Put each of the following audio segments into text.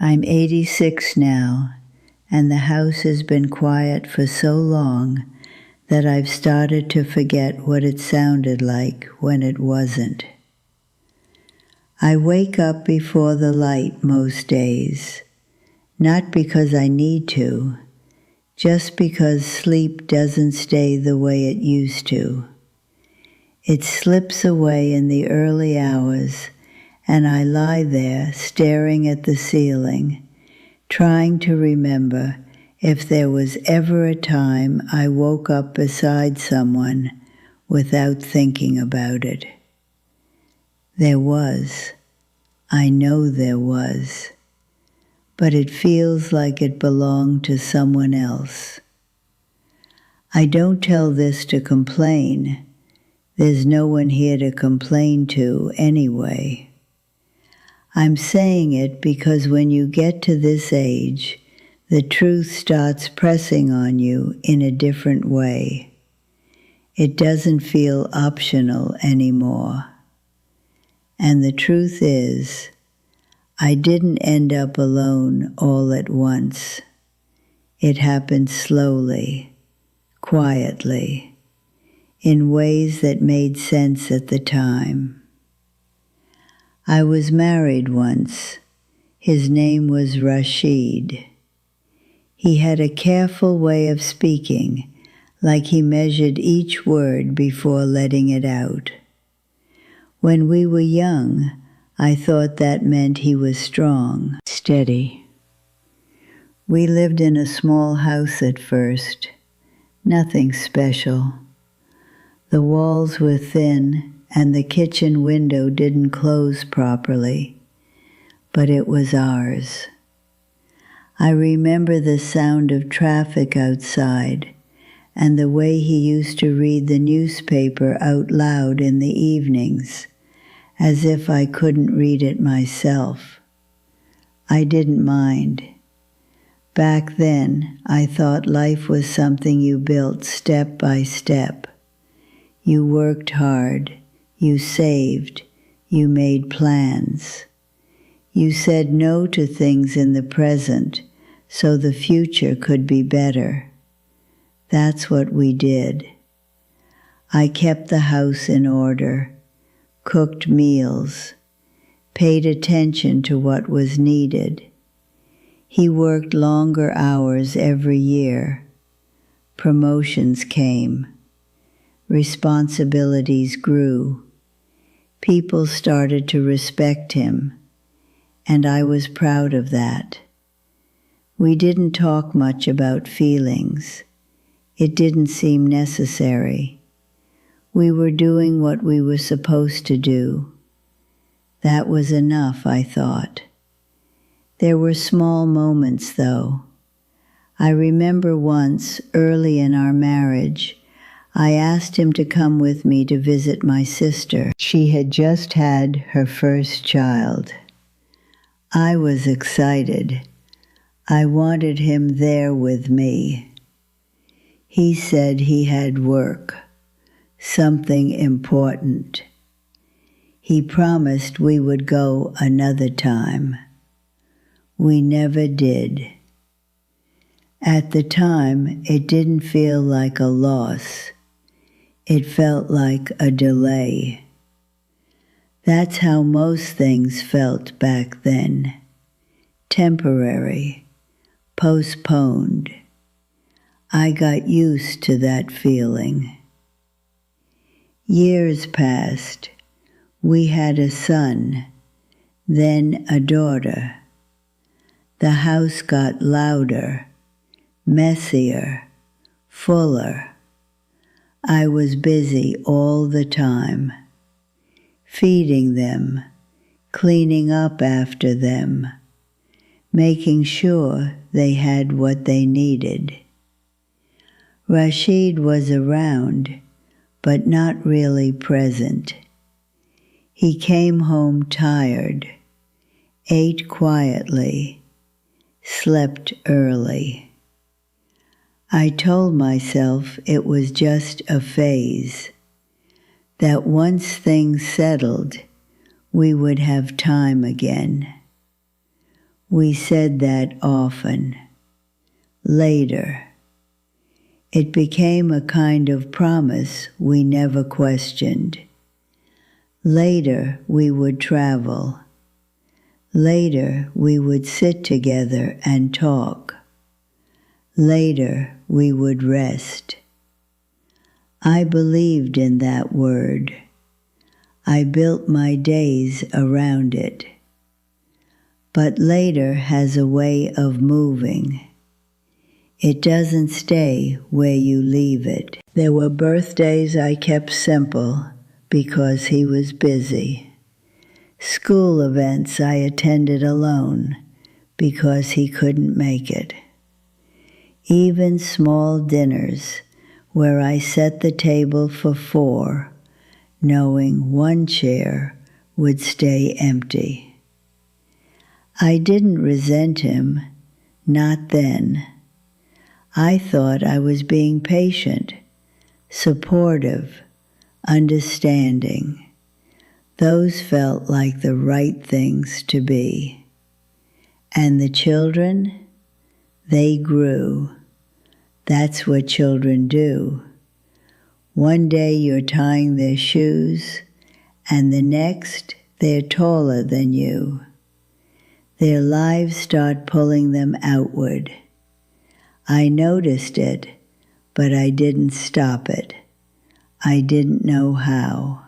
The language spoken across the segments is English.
I'm 86 now, and the house has been quiet for so long that I've started to forget what it sounded like when it wasn't. I wake up before the light most days, not because I need to, just because sleep doesn't stay the way it used to. It slips away in the early hours, and I lie there staring at the ceiling, trying to remember if there was ever a time I woke up beside someone without thinking about it. There was. I know there was. But it feels like it belonged to someone else. I don't tell this to complain. There's no one here to complain to anyway. I'm saying it because when you get to this age, the truth starts pressing on you in a different way. It doesn't feel optional anymore. And the truth is, I didn't end up alone all at once. It happened slowly, quietly, in ways that made sense at the time. I was married once. His name was Rashid. He had a careful way of speaking, like he measured each word before letting it out. When we were young, I thought that meant he was strong, steady. We lived in a small house at first, nothing special. The walls were thin, and the kitchen window didn't close properly, but it was ours. I remember the sound of traffic outside and the way he used to read the newspaper out loud in the evenings, as if I couldn't read it myself. I didn't mind. Back then, I thought life was something you built step by step. You worked hard. You saved, you made plans. You said no to things in the present so the future could be better. That's what we did. I kept the house in order, cooked meals, paid attention to what was needed. He worked longer hours every year. Promotions came. Responsibilities grew. People started to respect him, and I was proud of that. We didn't talk much about feelings. It didn't seem necessary. We were doing what we were supposed to do. That was enough, I thought. There were small moments, though. I remember once, early in our marriage, I asked him to come with me to visit my sister. She had just had her first child. I was excited. I wanted him there with me. He said he had work, something important. He promised we would go another time. We never did. At the time, it didn't feel like a loss. It felt like a delay. That's how most things felt back then. Temporary, postponed. I got used to that feeling. Years passed. We had a son, then a daughter. The house got louder, messier, fuller. I was busy all the time, feeding them, cleaning up after them, making sure they had what they needed. Rashid was around, but not really present. He came home tired, ate quietly, slept early. I told myself it was just a phase, that once things settled, we would have time again. We said that often. Later. It became a kind of promise we never questioned. Later we would travel. Later we would sit together and talk. Later we would rest. I believed in that word. I built my days around it. But later has a way of moving. It doesn't stay where you leave it. There were birthdays I kept simple because he was busy. School events I attended alone because he couldn't make it. Even small dinners where I set the table for 4, knowing one chair would stay empty. I didn't resent him, not then. I thought I was being patient, supportive, understanding. Those felt like the right things to be. And the children, they grew. That's what children do. One day you're tying their shoes, and the next they're taller than you. Their lives start pulling them outward. I noticed it, but I didn't stop it. I didn't know how.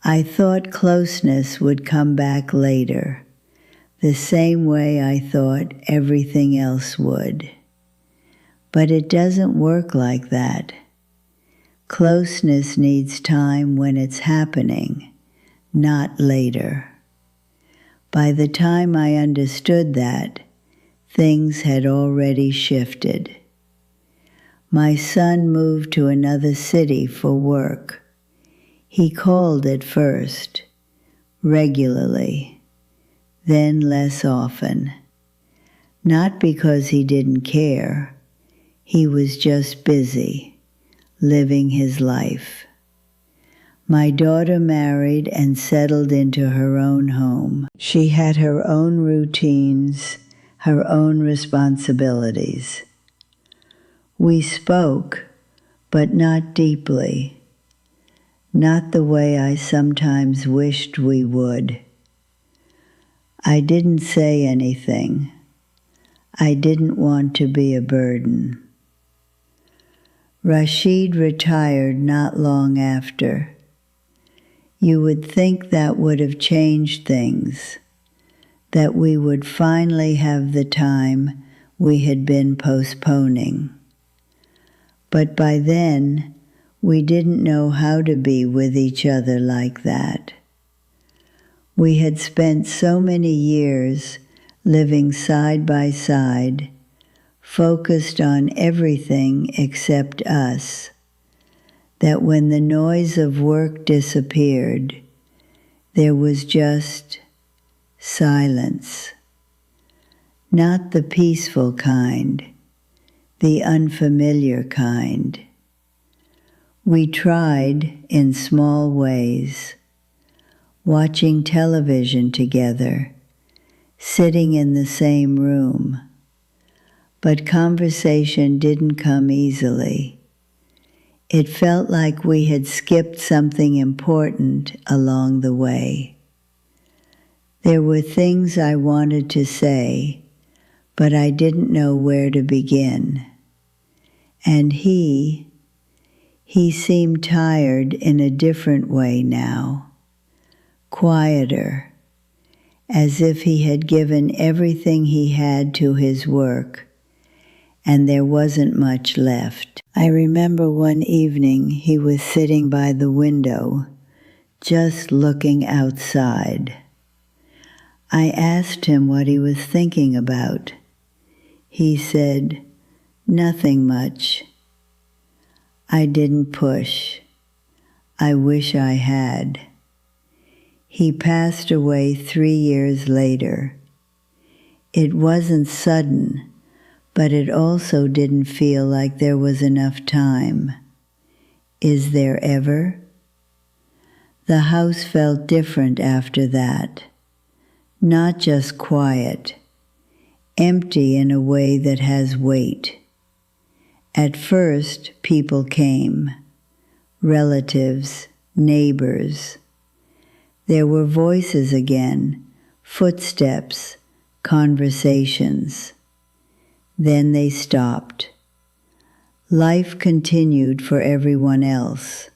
I thought closeness would come back later, the same way I thought everything else would. But it doesn't work like that. Closeness needs time when it's happening, not later. By the time I understood that, things had already shifted. My son moved to another city for work. He called at first, regularly, then less often. Not because he didn't care. He was just busy, living his life. My daughter married and settled into her own home. She had her own routines, her own responsibilities. We spoke, but not deeply, not the way I sometimes wished we would. I didn't say anything. I didn't want to be a burden. Rashid retired not long after. You would think that would have changed things, that we would finally have the time we had been postponing. But by then, we didn't know how to be with each other like that. We had spent so many years living side by side, focused on everything except us, that when the noise of work disappeared, there was just silence. Not the peaceful kind, the unfamiliar kind. We tried in small ways, watching television together, sitting in the same room. But conversation didn't come easily. It felt like we had skipped something important along the way. There were things I wanted to say, but I didn't know where to begin. And he seemed tired in a different way now, quieter, as if he had given everything he had to his work, and there wasn't much left. I remember one evening he was sitting by the window, just looking outside. I asked him what he was thinking about. He said, "Nothing much." I didn't push. I wish I had. He passed away 3 years later. It wasn't sudden, but it also didn't feel like there was enough time. Is there ever? The house felt different after that. Not just quiet, empty in a way that has weight. At first, people came, relatives, neighbors. There were voices again, footsteps, conversations. Then they stopped. Life continued for everyone else,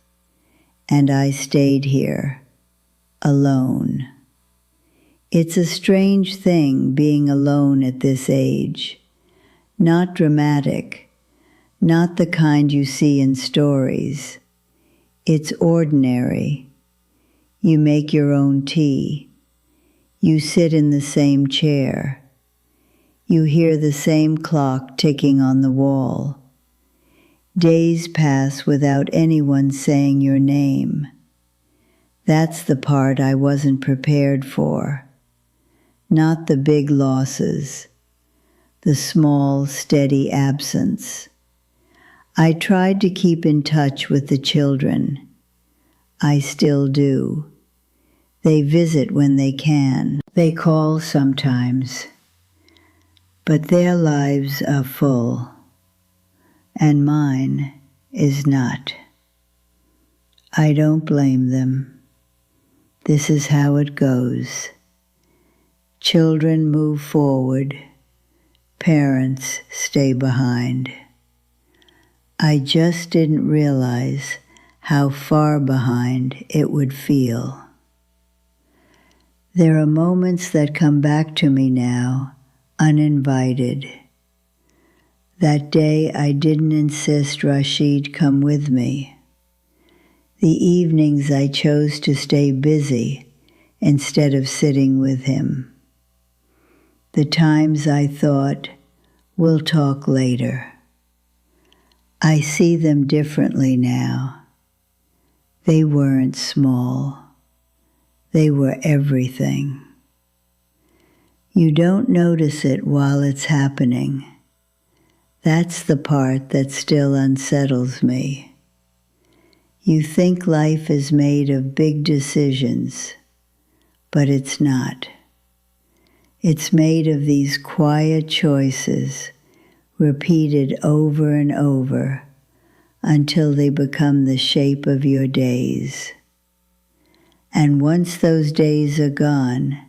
and I stayed here, alone. It's a strange thing being alone at this age. Not dramatic, not the kind you see in stories. It's ordinary. You make your own tea. You sit in the same chair. You hear the same clock ticking on the wall. Days pass without anyone saying your name. That's the part I wasn't prepared for. Not the big losses, the small, steady absence. I tried to keep in touch with the children. I still do. They visit when they can. They call sometimes. But their lives are full, and mine is not. I don't blame them. This is how it goes. Children move forward, parents stay behind. I just didn't realize how far behind it would feel. There are moments that come back to me now, uninvited. That day I didn't insist Rashid come with me. The evenings I chose to stay busy instead of sitting with him. The times I thought, we'll talk later. I see them differently now. They weren't small. They were everything. You don't notice it while it's happening. That's the part that still unsettles me. You think life is made of big decisions, but it's not. It's made of these quiet choices, repeated over and over, until they become the shape of your days. And once those days are gone,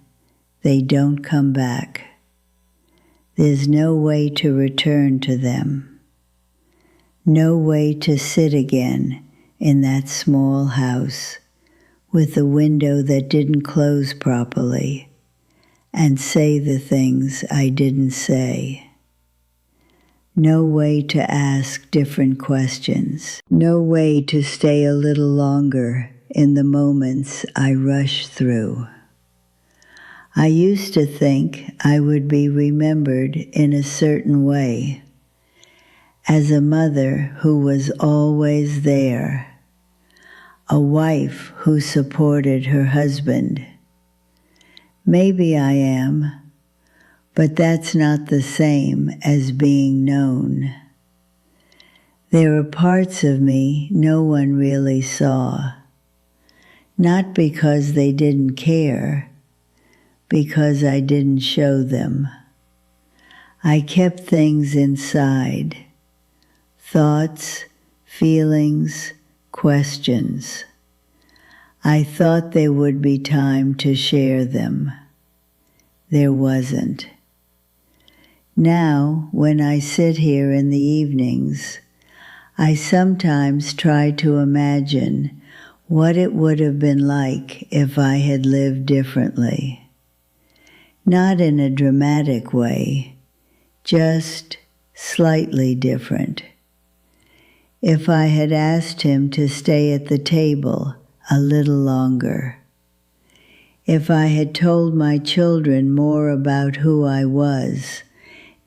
they don't come back. There's no way to return to them. No way to sit again in that small house with the window that didn't close properly and say the things I didn't say. No way to ask different questions. No way to stay a little longer in the moments I rush through. I used to think I would be remembered in a certain way, as a mother who was always there, a wife who supported her husband. Maybe I am, but that's not the same as being known. There are parts of me no one really saw, not because they didn't care, because I didn't show them. I kept things inside, thoughts, feelings, questions. I thought there would be time to share them. There wasn't. Now, when I sit here in the evenings, I sometimes try to imagine what it would have been like if I had lived differently. Not in a dramatic way, just slightly different. If I had asked him to stay at the table a little longer. If I had told my children more about who I was,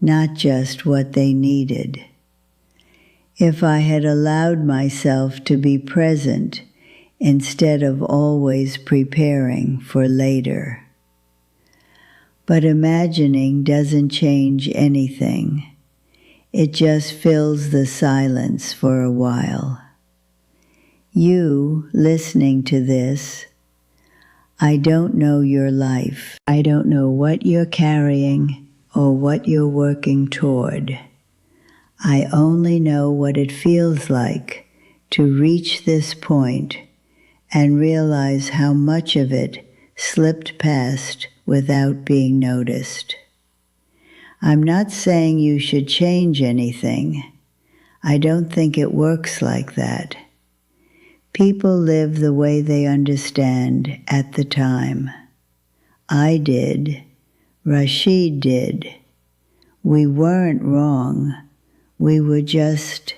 not just what they needed. If I had allowed myself to be present instead of always preparing for later. But imagining doesn't change anything. It just fills the silence for a while. You, listening to this, I don't know your life. I don't know what you're carrying, or what you're working toward. I only know what it feels like to reach this point and realize how much of it slipped past without being noticed. I'm not saying you should change anything. I don't think it works like that. People live the way they understand at the time. I did. Rashid did. We weren't wrong. We were just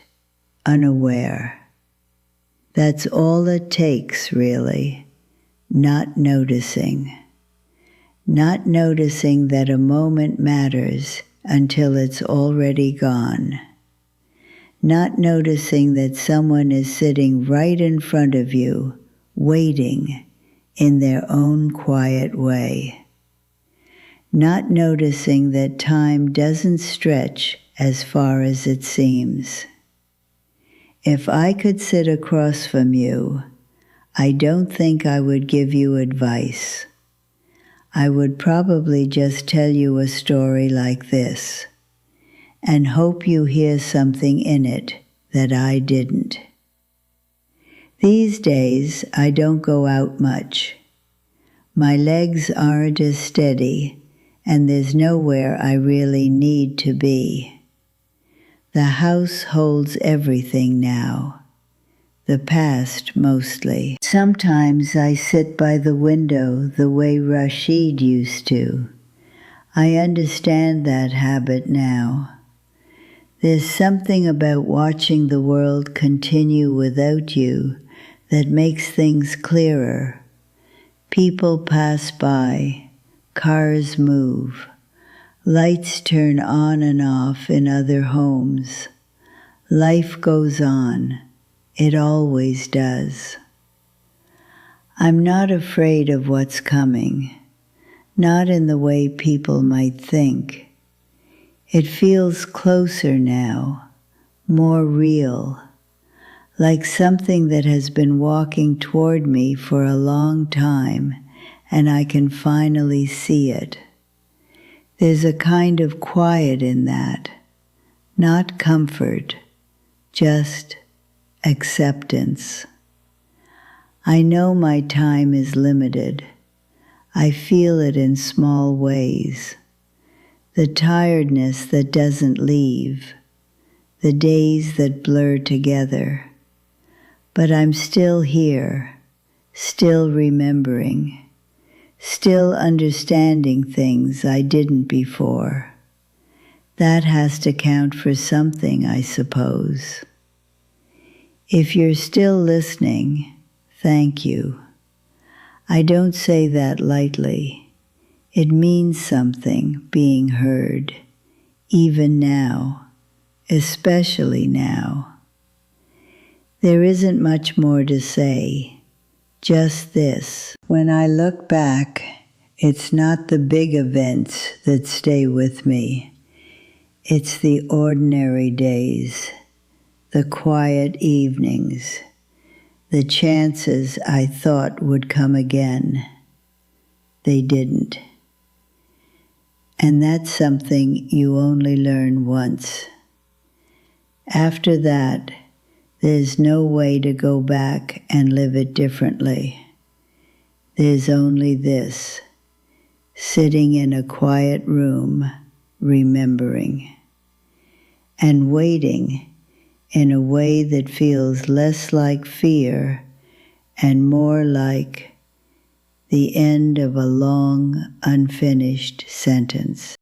unaware. That's all it takes, really. Not noticing. Not noticing that a moment matters until it's already gone. Not noticing that someone is sitting right in front of you, waiting in their own quiet way. Not noticing that time doesn't stretch as far as it seems. If I could sit across from you, I don't think I would give you advice. I would probably just tell you a story like this, and hope you hear something in it that I didn't. These days, I don't go out much. My legs aren't as steady, and there's nowhere I really need to be. The house holds everything now. The past mostly. Sometimes I sit by the window the way Rashid used to. I understand that habit now. There's something about watching the world continue without you that makes things clearer. People pass by, cars move, lights turn on and off in other homes. Life goes on. It always does. I'm not afraid of what's coming, not in the way people might think. It feels closer now, more real, like something that has been walking toward me for a long time, and I can finally see it. There's a kind of quiet in that, not comfort, just acceptance. I know my time is limited. I feel it in small ways. The tiredness that doesn't leave, the days that blur together. But I'm still here, still remembering, still understanding things I didn't before. That has to count for something, I suppose. If you're still listening, thank you. I don't say that lightly. It means something being heard, even now, especially now. There isn't much more to say, just this. When I look back, it's not the big events that stay with me. It's the ordinary days, the quiet evenings, the chances I thought would come again. They didn't. And that's something you only learn once. After that, there's no way to go back and live it differently. There's only this, sitting in a quiet room, remembering, and waiting in a way that feels less like fear and more like the end of a long, unfinished sentence.